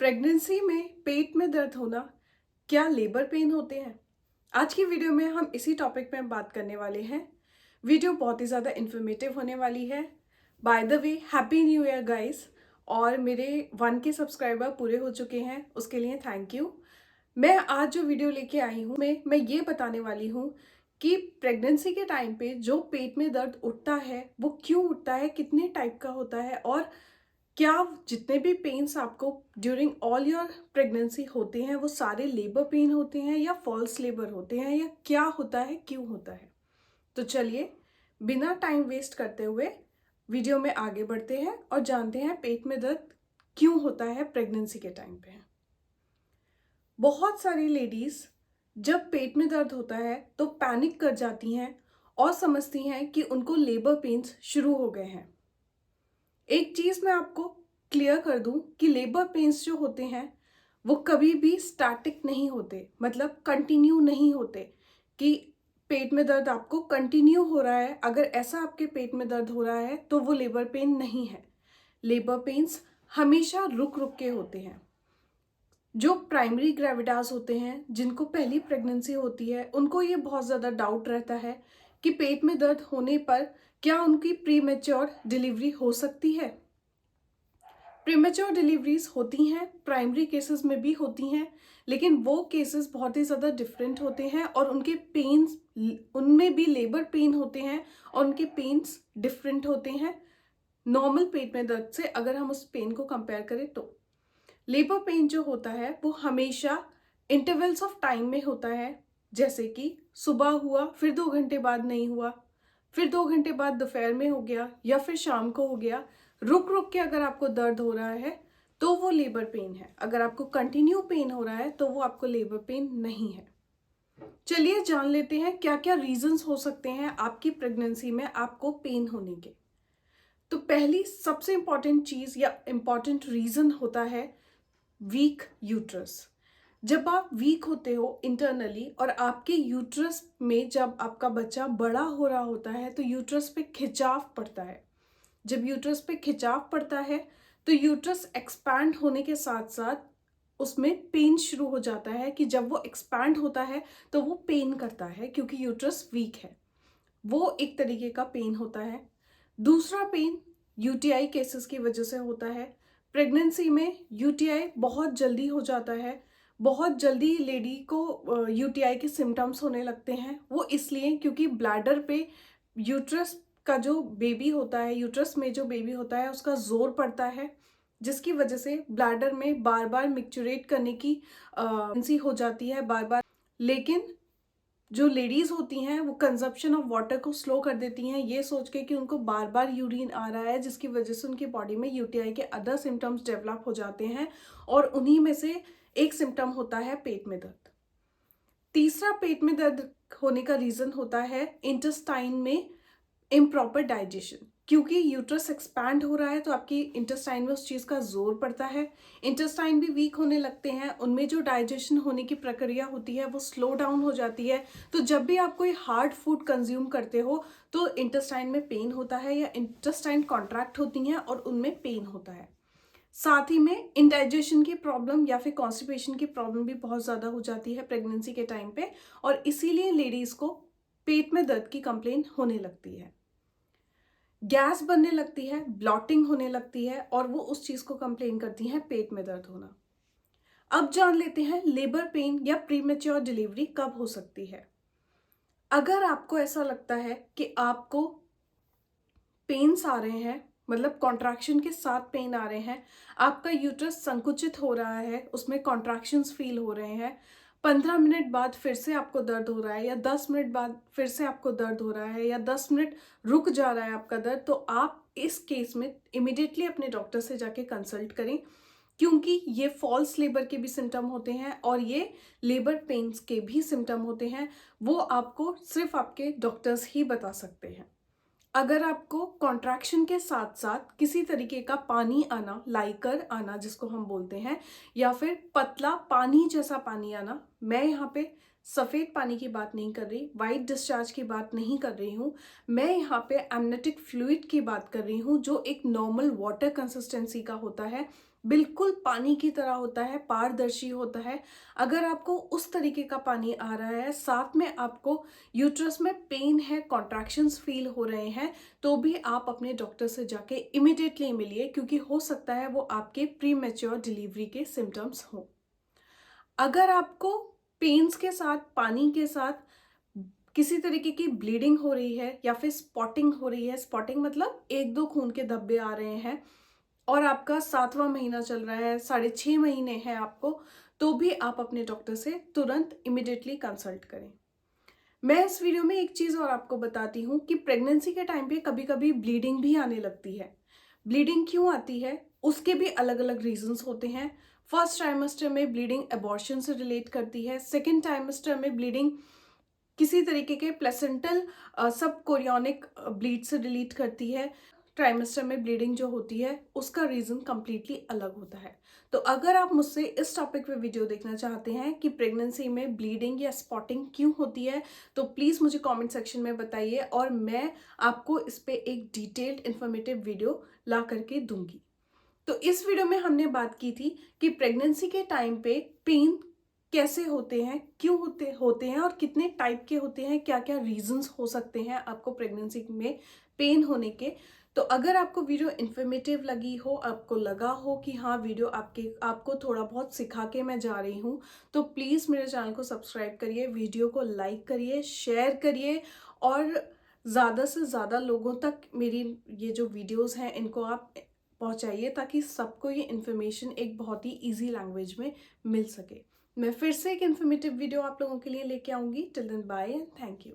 Pregnancy में पेट में दर्द होना क्या लेबर पेन होते हैं? आज की वीडियो में हम इसी टॉपिक पे बात करने वाले हैं। वीडियो बहुत ही ज़्यादा इन्फॉर्मेटिव होने वाली है। By the way happy new year guys. और मेरे 1K सब्सक्राइबर पूरे हो चुके हैं, उसके लिए थैंक यू। मैं आज जो वीडियो लेके आई हूँ मैं ये बताने वाली हूँ कि प्रेगनेंसी के टाइम पे जो पेट में दर्द उठता है वो क्यों उठता है, कितने टाइप का होता है, और क्या जितने भी पेन्स आपको ड्यूरिंग ऑल योर प्रेगनेंसी होते हैं वो सारे लेबर पेन होते हैं या फॉल्स लेबर होते हैं, या क्या होता है, क्यों होता है। तो चलिए बिना टाइम वेस्ट करते हुए वीडियो में आगे बढ़ते हैं और जानते हैं पेट में दर्द क्यों होता है प्रेगनेंसी के टाइम पे। बहुत सारी लेडीज जब पेट में दर्द होता है तो पैनिक कर जाती हैं और समझती हैं कि उनको लेबर पेन्स शुरू हो गए हैं। एक चीज मैं आपको क्लियर कर दूं कि लेबर पेन्स जो होते हैं वो कभी भी स्टैटिक नहीं होते, मतलब कंटिन्यू नहीं होते कि पेट में दर्द आपको कंटिन्यू हो रहा है। अगर ऐसा आपके पेट में दर्द हो रहा है तो वो लेबर पेन नहीं है। लेबर पेन्स हमेशा रुक रुक के होते हैं। जो प्राइमरी ग्रेविडास होते हैं, जिनको पहली प्रेगनेंसी होती है, उनको ये बहुत ज़्यादा डाउट रहता है कि पेट में दर्द होने पर क्या उनकी प्री मैच्योर डिलीवरी हो सकती है। प्रीमेच्योर डिलीवरीज होती हैं, प्राइमरी केसेस में भी होती हैं, लेकिन वो केसेस बहुत ही ज़्यादा डिफरेंट होते हैं और उनके पेन्स, उनमें भी लेबर पेन होते हैं और उनके पेन्स डिफरेंट होते हैं नॉर्मल पेट में दर्द से। अगर हम उस पेन को कंपेयर करें तो लेबर पेन जो होता है वो हमेशा इंटरवल्स ऑफ टाइम में होता है। जैसे कि सुबह हुआ, फिर 2 घंटे बाद नहीं हुआ, फिर 2 घंटे बाद दोपहर में हो गया, या फिर शाम को हो गया। रुक रुक के अगर आपको दर्द हो रहा है तो वो लेबर पेन है। अगर आपको कंटिन्यू पेन हो रहा है तो वो आपको लेबर पेन नहीं है। चलिए जान लेते हैं क्या क्या रीजंस हो सकते हैं आपकी प्रेगनेंसी में आपको पेन होने के। तो पहली सबसे इंपॉर्टेंट चीज या इंपॉर्टेंट रीजन होता है वीक यूट्रस। जब आप वीक होते हो इंटरनली और आपके यूट्रस में जब आपका बच्चा बड़ा हो रहा होता है तो यूट्रस पे खिंचाव पड़ता है। जब यूट्रस पे खिंचाव पड़ता है तो यूट्रस एक्सपैंड होने के साथ साथ उसमें पेन शुरू हो जाता है कि जब वो एक्सपैंड होता है तो वो पेन करता है क्योंकि यूट्रस वीक है। वो एक तरीके का पेन होता है। दूसरा पेन यूटीआई केसेस की वजह से होता है। प्रेगनेंसी में यूटीआई बहुत जल्दी हो जाता है। बहुत जल्दी लेडी को यूटीआई के सिम्टम्स होने लगते हैं। वो इसलिए क्योंकि ब्लैडर पे यूट्रस का जो बेबी होता है, यूट्रस में जो बेबी होता है उसका जोर पड़ता है, जिसकी वजह से ब्लैडर में बार बार मिक्चुरेट करने की टेंडेंसी हो जाती है बार बार। लेकिन जो लेडीज होती हैं वो कंजप्शन ऑफ वाटर को स्लो कर देती हैं ये सोच के कि उनको बार बार यूरिन आ रहा है, जिसकी वजह से उनकी बॉडी में यूटीआई के अदर सिम्टम्स डेवलप हो जाते हैं और उन्हीं में से एक सिम्टम होता है पेट में दर्द। तीसरा पेट में दर्द होने का रीजन होता है इंटेस्टाइन में इम्प्रॉपर डाइजेशन। क्योंकि यूट्रस एक्सपैंड हो रहा है तो आपकी इंटेस्टाइन में उस चीज का जोर पड़ता है। इंटेस्टाइन भी वीक होने लगते हैं, उनमें जो डाइजेशन होने की प्रक्रिया होती है वो स्लो डाउन हो जाती है। तो जब भी आप कोई हार्ड फूड कंज्यूम करते हो तो इंटेस्टाइन में पेन होता है या इंटेस्टाइन कॉन्ट्रैक्ट होती हैं और उनमें पेन होता है। साथ ही में इंडाइजेशन की प्रॉब्लम या फिर कॉन्स्टिपेशन की प्रॉब्लम भी बहुत ज़्यादा हो जाती है प्रेगनेंसी के टाइम पे, और इसीलिए लेडीज़ को पेट में दर्द की कंप्लेन होने लगती है। गैस बनने लगती है, ब्लॉटिंग होने लगती है और वो उस चीज़ को कंप्लेन करती हैं पेट में दर्द होना। अब जान लेते हैं लेबर पेन या प्रीमेच्योर डिलीवरी कब हो सकती है। अगर आपको ऐसा लगता है कि आपको पेन्स आ रहे हैं, मतलब कॉन्ट्रैक्शन के साथ पेन आ रहे हैं, आपका यूट्रस संकुचित हो रहा है, उसमें कॉन्ट्रैक्शंस फील हो रहे हैं, 15 मिनट बाद फिर से आपको दर्द हो रहा है या 10 मिनट बाद फिर से आपको दर्द हो रहा है या 10 मिनट रुक जा रहा है आपका दर्द, तो आप इस केस में इमिडिएटली अपने डॉक्टर से जाके कंसल्ट करें। क्योंकि ये फॉल्स लेबर के भी सिम्टम होते हैं और ये लेबर पेन्स के भी सिम्टम होते हैं। वो आपको सिर्फ आपके डॉक्टर्स ही बता सकते हैं। अगर आपको कॉन्ट्रैक्शन के साथ साथ किसी तरीके का पानी आना, लाइकर आना जिसको हम बोलते हैं, या फिर पतला पानी जैसा पानी आना, मैं यहाँ पे सफ़ेद पानी की बात नहीं कर रही, वाइट डिस्चार्ज की बात नहीं कर रही हूँ, मैं यहाँ पे एमनेटिक फ्लूइड की बात कर रही हूँ जो एक नॉर्मल वाटर कंसिस्टेंसी का होता है, बिल्कुल पानी की तरह होता है, पारदर्शी होता है। अगर आपको उस तरीके का पानी आ रहा है, साथ में आपको यूट्रस में पेन है, कॉन्ट्रैक्शंस फील हो रहे हैं, तो भी आप अपने डॉक्टर से जाके इमिडिएटली मिलिए, क्योंकि हो सकता है वो आपके प्री मैच्योर डिलीवरी के सिम्टम्स हों। अगर आपको पेन्स के साथ, पानी के साथ किसी तरीके की ब्लीडिंग हो रही है या फिर स्पॉटिंग हो रही है, स्पॉटिंग मतलब 1-2 खून के धब्बे आ रहे हैं और आपका 7वां महीना चल रहा है, 6.5 महीने हैं आपको, तो भी आप अपने डॉक्टर से तुरंत इमिडिएटली कंसल्ट करें। मैं इस वीडियो में एक चीज़ और आपको बताती हूँ कि प्रेगनेंसी के टाइम पे कभी-कभी ब्लीडिंग भी आने लगती है। ब्लीडिंग क्यों आती है? उसके भी अलग-अलग रीज़न्स होते हैं। फर्स्ट ट्राइमेस्टर में ब्लीडिंग अबॉर्शन से रिलेट करती है। सेकंड ट्राइमेस्टर में ब्लीडिंग किसी तरीके के प्लेसेंटल सब कोरियोनिक ब्लीड से रिलेट करती है। ट्राइमेस्टर में ब्लीडिंग जो होती है उसका रीज़न कम्प्लीटली अलग होता है। तो अगर आप मुझसे इस टॉपिक पे वीडियो देखना चाहते हैं कि प्रेगनेंसी में ब्लीडिंग या स्पॉटिंग क्यों होती है, तो प्लीज़ मुझे कमेंट सेक्शन में बताइए और मैं आपको इस पे एक डिटेल्ड इन्फॉर्मेटिव वीडियो ला करके दूंगी। तो इस वीडियो में हमने बात की थी कि प्रेगनेंसी के टाइम पे पेन कैसे होते हैं, क्यों होते होते हैं और कितने टाइप के होते हैं, क्या क्या रीजंस हो सकते हैं आपको प्रेगनेंसी में पेन होने के। तो अगर आपको वीडियो इन्फॉर्मेटिव लगी हो, आपको लगा हो कि हाँ वीडियो आपको थोड़ा बहुत सिखा के मैं जा रही हूँ, तो प्लीज़ मेरे चैनल को सब्सक्राइब करिए, वीडियो को लाइक करिए, शेयर करिए और ज़्यादा से ज़्यादा लोगों तक मेरी ये जो वीडियोस हैं इनको आप पहुंचाइए, ताकि सबको ये इन्फॉर्मेशन एक बहुत ही इजी लैंग्वेज में मिल सके। मैं फिर से एक इन्फॉर्मेटिव वीडियो आप लोगों के लिए लेके आऊँगी। Till then bye and thank you.